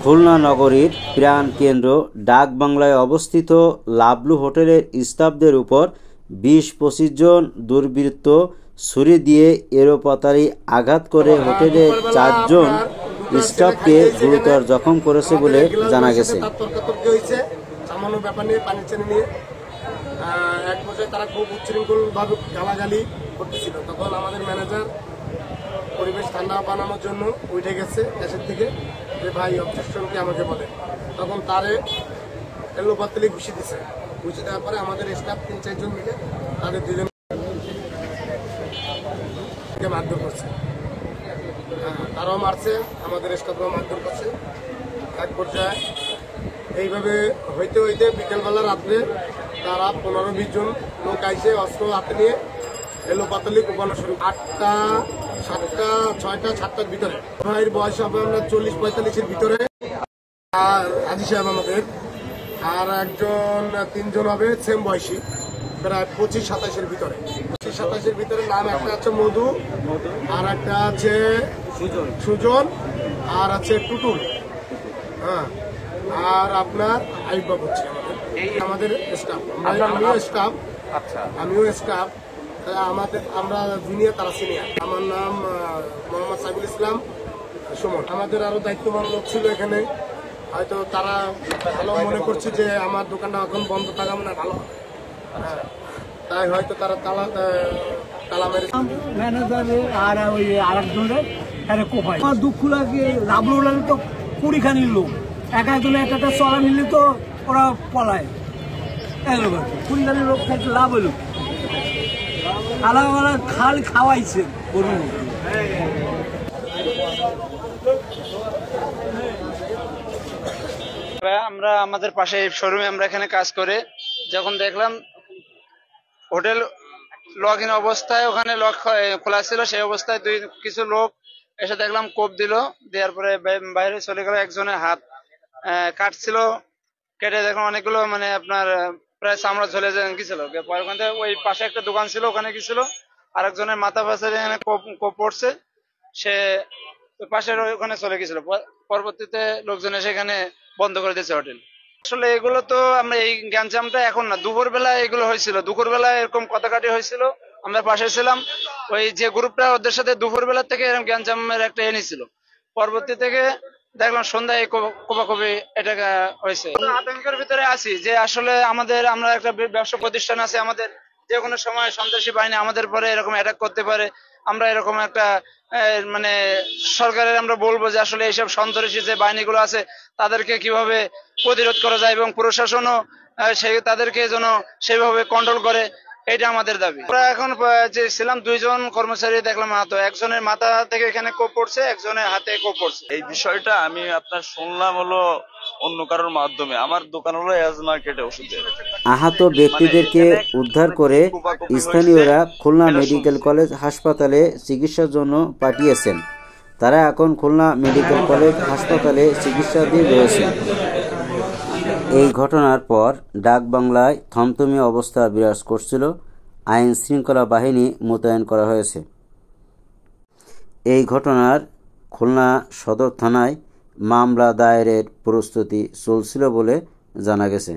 খুলনা নগরীর প্রাণকেন্দ্র ডাকবাংলায় অবস্থিত লাবলু হোটেলের স্টাফদের উপর ২০-২৫ জন দুর্বৃত্ত ছুরি দিয়ে এলোপাতাড়ি আঘাত করে হোটেলের ৪ জন স্টাফকে গুরুতর জখম করেছে বলে জানা গেছে। এক পর্যায়ে তারা খুব উচ্ছৃঙ্খলভাবে গালাগালি করতেছিল। তখন আমাদের ম্যানেজার পরিবেশ ঠান্ডা বানানোর জন্য উঠে গেছে দেশের থেকে, যে ভাই অবজেকশনকে আমাকে বলে। তখন তারে এলোপাতাড়ি ঘুষি দিছে। ঘুষি দেওয়ার পরে আমাদের স্টাফ ৩-৪ জন মিলে তাদের ২ জনকে মারধর করছে। তারাও মারছে, আমাদের স্টাফরাও মারধর করছে। এক পর্যায়ে এইভাবে হইতে হইতে বিকেলবেলা রাত্রে তারা ১৫-২০ জন লোক আইসে অস্ত্র হাতে নিয়ে এলোপাতাড়ি কোপানো শুরু। ৮টা, ৭টা, ৬টা, ৭টার ভিতরে ভাইয়ের বয়স হবে আমরা ৪০-৪৫-এর ভিতরে। আর আজি সাহেব আমাদের, আর একজন ৩ জন হবে সেম বয়সী, প্রায় ২৫-২৭-এর ভিতরে। ২৫-২৭-এর ভিতরে নাম একটা আছে মধু, আর একটা আছে সুজন, আর আছে টুটুল। হ্যাঁ, আর আপনার আইবাব হচ্ছে আমাদের স্টাফ। আমিও স্টাফ। আমরা জুনিয়র, তারা সিনিয়র। আমার নাম মোহাম্মদ সাইফুল ইসলাম সুমন। আমাদের আরো দায়িত্ববান লোক ছিল এখানে, হয়তো তারা ভালো মনে করছে যে আমার দোকানটা এখন বন্ধ থাকা মানে ভালো, তাই হয়তো তারা তালা মেরে ম্যানেজারে আর ওই আরেকজনের কোপায়। আমার দুঃখ লাগে, লাবলু তো ২০খানির লোক, এক একজনে একটা চলা নিলে তো ওরা পলায়। ২০খানির লোক থাকতে লাভ হলো, আলাদা খাল খাওয়াইছে। আমরা আমাদের পাশে শোরুমে আমরা এখানে কাজ করে যখন দেখলাম হোটেল লক ইন অবস্থায়, ওখানে লক খোলা ছিল, সেই অবস্থায় কিছু লোক এসে দেখলাম কোপ দিল। দেওয়ার পরে বাইরে চলে গেল। একজনের হাত কাটছিল, কেটে দেখলাম অনেকগুলো মানে আপনার প্রায় চামড়া ঝলে গেছিল। ওখান থেকে ওই পাশে একটা দোকান ছিল, ওখানে গেছিল। আরেকজনের মাথা পাশে এখানে কোপ পড়ছে, সে পাশের ওখানে চলে গেছিল। পরবর্তীতে লোকজন এসে এখানে বন্ধ করে দিয়েছে হোটেল। আসলে এগুলো তো আমরা এই গ্যাঞ্জামটা এখন না, দুপুর বেলা এগুলো হয়েছিল। দুপুর বেলা এরকম কথাকাটি হয়েছিল, আমরা পাশে ছিলাম। ওই যে গ্রুপটা ওদের সাথে দুপুর বেলা থেকে এরকম গ্যাঞ্জামের একটা এনেছিল। পরবর্তী থেকে দেখলাম সন্ধ্যায় কোপাকুপি এটা হয়েছে। আতঙ্কের ভিতরে আছি যে আসলে আমরা একটা ব্যবসা প্রতিষ্ঠান আছে, আমাদের যে কোনো সময় সন্ত্রাসী বাহিনী আমাদের পরে এরকম অ্যাটাক করতে পারে। আমরা এরকম একটা মানে সরকারের আমরা বলবো যে আসলে এইসব সন্ত্রাসী যে বাহিনীগুলো আছে তাদেরকে কিভাবে প্রতিরোধ করা যায়, এবং প্রশাসনও তাদেরকে যেন সেভাবে কন্ট্রোল করে, এটা আমাদের দাবি। আমরা এখন যে ছিলাম ২ জন কর্মচারী দেখলাম আহত, একজনের মাথা থেকে এখানে কোপ পড়ছে, একজনের হাতে কোপ পড়ছে। এই বিষয়টা আমি আপনার শুনলাম হলো অন্য কারোর মাধ্যমে। আমার দোকান হলো এজ মার্কেটে ওষুধের। আহত ব্যক্তিদেরকে উদ্ধার করে স্থানীয়রা খুলনা মেডিকেল কলেজ হাসপাতালে চিকিৎসার জন্য পাঠিয়েছেন। তারা এখন খুলনা মেডিকেল কলেজ হাসপাতালে চিকিৎসাধীন রয়েছে। এই ঘটনার পর ডাকবাংলায় থমথমে অবস্থা বিরাজ করছিল। আইন শৃঙ্খলা বাহিনী মোতায়েন করা হয়েছে। এই ঘটনার খুলনা সদর থানায় মামলা দায়েরের প্রস্তুতি চলছিল বলে জানা গেছে।